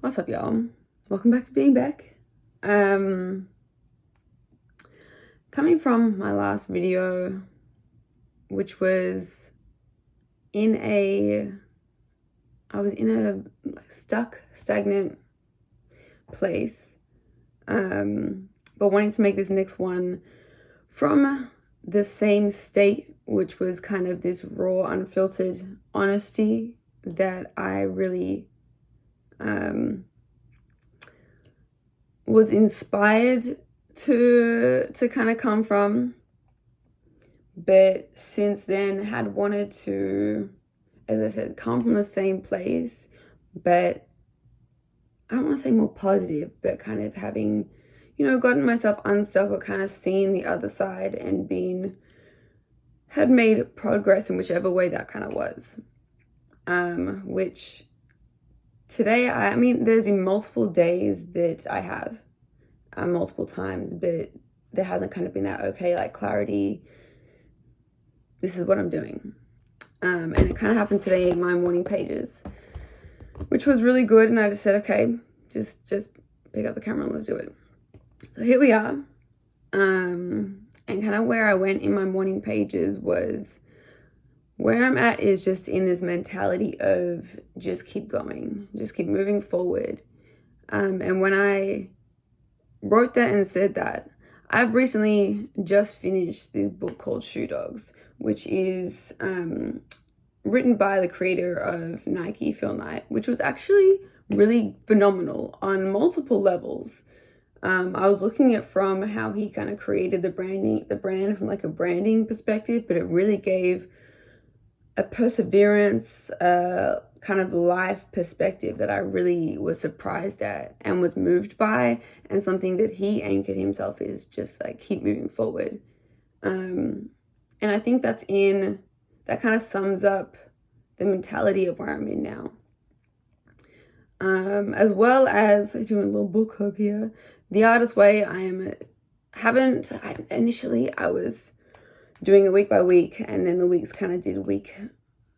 What's up, y'all? Welcome back to being back. Coming from my last video, which was I was in a stuck, stagnant place, but wanting to make this next one from the same state, which was kind of this raw, unfiltered honesty that I really was inspired to kind of come from, but since then had wanted to, as I said, come from the same place, but I don't want to say more positive, but kind of having, gotten myself unstuck or kind of seen the other side and had made progress in whichever way that kind of was. Which today, there's been multiple days that I have, multiple times, but there hasn't kind of been that, clarity, this is what I'm doing. And it kind of happened today in my morning pages, which was really good. And I just said, okay, just pick up the camera and let's do it. So here we are. And kind of where I went in my morning pages was, where I'm at is just in this mentality of just keep going, just keep moving forward. And when I wrote that and said that, I've recently just finished this book called Shoe Dogs, which is written by the creator of Nike, Phil Knight, which was actually really phenomenal on multiple levels. I was looking at from how he kind of created the brand from like a branding perspective, but it really gave a perseverance, kind of life perspective that I really was surprised at and was moved by, and something that he anchored himself is just like keep moving forward. And I think that kind of sums up the mentality of where I'm in now. As well as doing a little book club here. The Artist Way, initially I was doing a week by week, and then the weeks kind of did week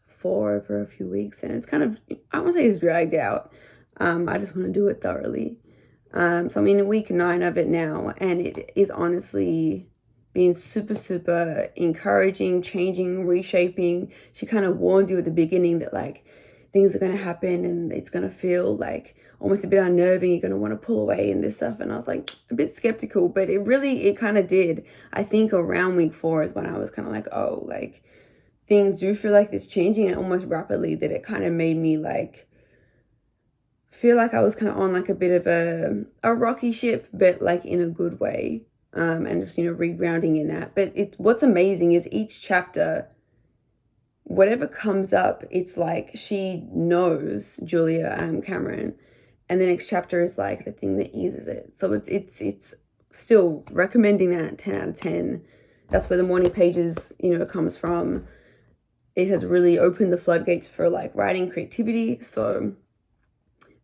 4 over a few weeks, and it's kind of, I won't say it's dragged out. I just want to do it thoroughly. So I'm in week 9 of it now, and it is honestly being super, super encouraging, changing, reshaping. She kind of warns you at the beginning that like things are going to happen and it's going to feel like almost a bit unnerving. You're going to want to pull away and this stuff. And I was like a bit skeptical, but it kind of did. I think around week 4 is when I was kind of like, oh, like things do feel like it's changing and almost rapidly, that it kind of made me like feel like I was kind of on like a bit of a rocky ship, but like in a good way. And just, regrounding in that. But what's amazing is each chapter, whatever comes up, it's like she knows, Julia Cameron, and the next chapter is like the thing that eases it. So it's still recommending that 10 out of 10. That's where the morning pages, comes from. It has really opened the floodgates for like writing creativity. So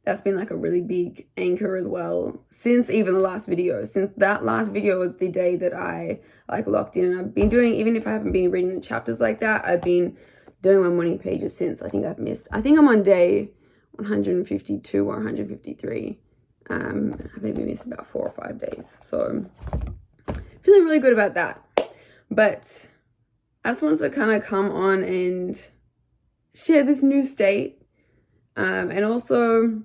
that's been like a really big anchor as well since even the last video. Since that last video was the day that I like locked in, and I've been doing, even if I haven't been reading the chapters like that, I've been doing my morning pages since. I think I'm on day 152 or 153. I maybe missed about 4 or 5 days. So feeling really good about that. But I just wanted to kind of come on and share this new state, and also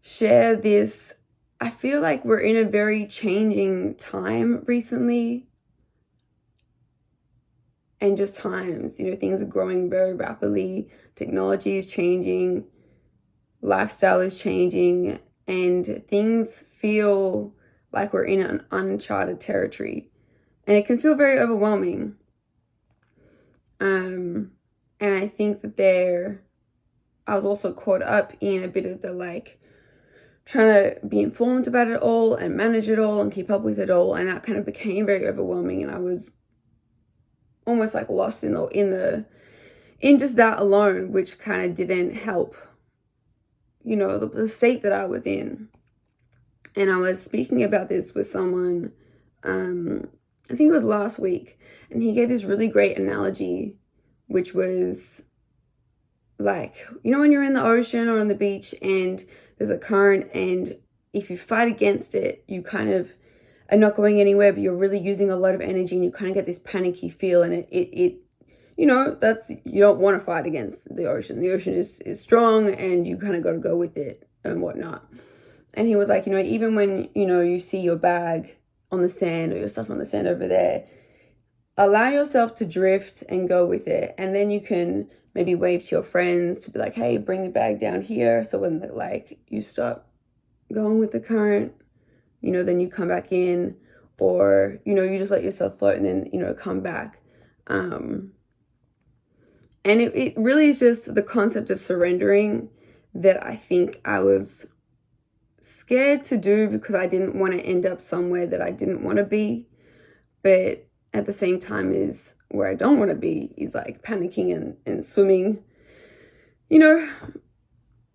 share this. I feel like we're in a very changing time recently, and just times, things are growing very rapidly. Technology is changing, lifestyle is changing, and things feel like we're in an uncharted territory, and it can feel very overwhelming. And I think that I was also caught up in a bit of the like trying to be informed about it all and manage it all and keep up with it all, and that kind of became very overwhelming, and I was almost like lost in just that alone, which kind of didn't help, the state that I was in. And I was speaking about this with someone, I think it was last week, and he gave this really great analogy, which was like, you know, when you're in the ocean or on the beach and there's a current, and if you fight against it, you kind of are not going anywhere, but you're really using a lot of energy and you kind of get this panicky feel, and it you know, that's, you don't want to fight against the ocean. The ocean is strong and you kind of got to go with it and whatnot. And he was like, you know, even when, you know, you see your bag on the sand or your stuff on the sand over there, allow yourself to drift and go with it. And then you can maybe wave to your friends to be like, hey, bring the bag down here. So when like you stop going with the current, you know, then you come back in, or, you know, you just let yourself float and then, you know, come back. And it really is just the concept of surrendering that I think I was scared to do, because I didn't want to end up somewhere that I didn't want to be. But at the same time, is where I don't want to be is like panicking and swimming, you know,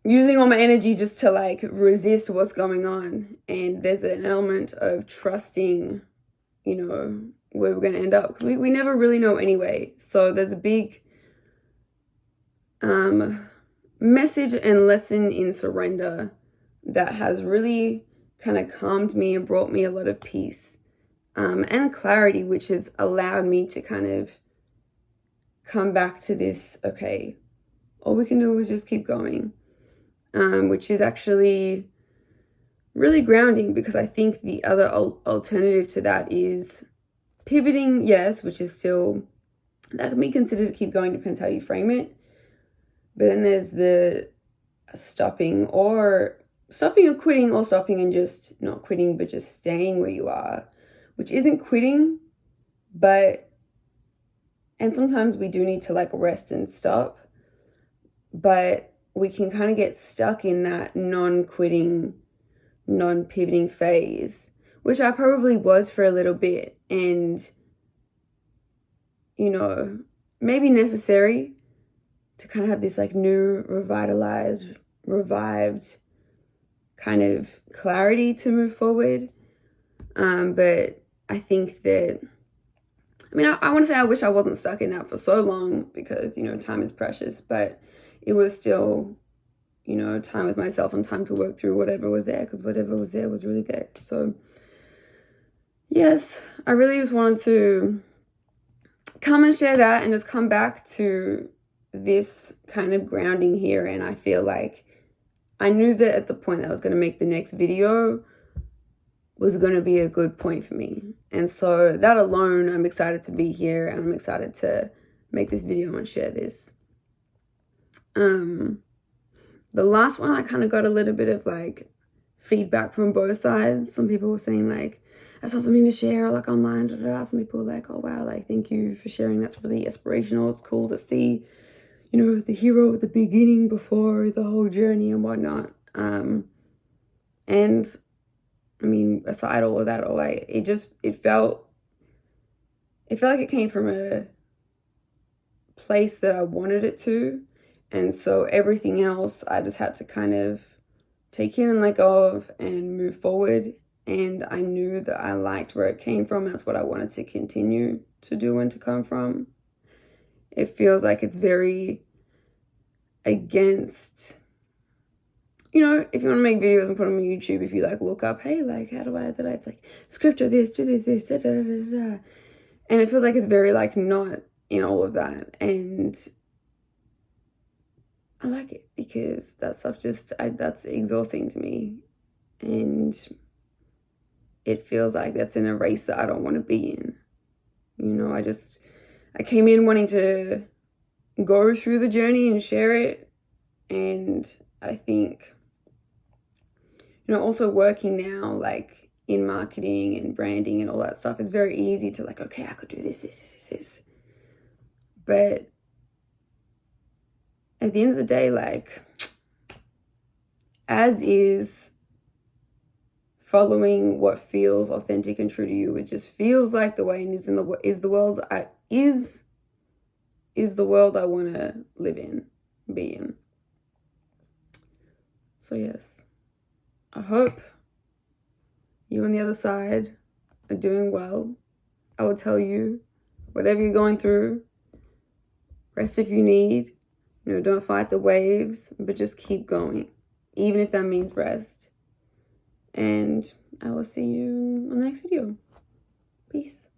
using all my energy just to like resist what's going on. And there's an element of trusting, you know, where we're going to end up, because we never really know anyway. So there's a big message and lesson in surrender that has really kind of calmed me and brought me a lot of peace and clarity, which has allowed me to kind of come back to this, okay, all we can do is just keep going, which is actually really grounding, because I think the other alternative to that is pivoting, yes, which is still, that can be considered to keep going, depends how you frame it. But then there's the stopping or quitting, or stopping and just not quitting, but just staying where you are, which isn't quitting, and sometimes we do need to like rest and stop, but we can kind of get stuck in that non-quitting, non-pivoting phase, which I probably was for a little bit, and, you know, maybe necessary to kind of have this like new, revived kind of clarity to move forward. But I think that, I mean, I want to say I wish I wasn't stuck in that for so long, because, you know, time is precious, but it was still, you know, time with myself and time to work through whatever was there, because whatever was there was really there. So yes, I really just wanted to come and share that and just come back to this kind of grounding here. And I feel like I knew that at the point that I was going to make the next video was going to be a good point for me. And so that alone, I'm excited to be here, and I'm excited to make this video and share this. The last one, I kind of got a little bit of like feedback from both sides. Some people were saying like, that's not something to share like online. Some people were like, oh wow, like thank you for sharing. That's really inspirational. It's cool to see, you know, the hero at the beginning before the whole journey and whatnot. And I mean, aside all of that, it felt like it came from a place that I wanted it to. And so everything else, I just had to kind of take in and let go of and move forward. And I knew that I liked where it came from. That's what I wanted to continue to do and to come from. It feels like it's very against, you know, if you want to make videos and put them on YouTube, if you like look up, hey, like, how do I, it's like script of this, do this, da, da, da, da, da. And it feels like it's very like not in all of that. And I like it, because that stuff that's exhausting to me. And it feels like that's in a race that I don't want to be in. You know, I came in wanting to go through the journey and share it. And I think, you know, also working now, like in marketing and branding and all that stuff, it's very easy to like, okay, I could do this. But at the end of the day, like, as is, following what feels authentic and true to you, it just feels like the way, and is the world I want to live in, be in. So yes, I hope you on the other side are doing well. I will tell you, whatever you're going through, rest if you need, You know, don't fight the waves, but just keep going, even if that means rest. And I will see you on the next video. Peace.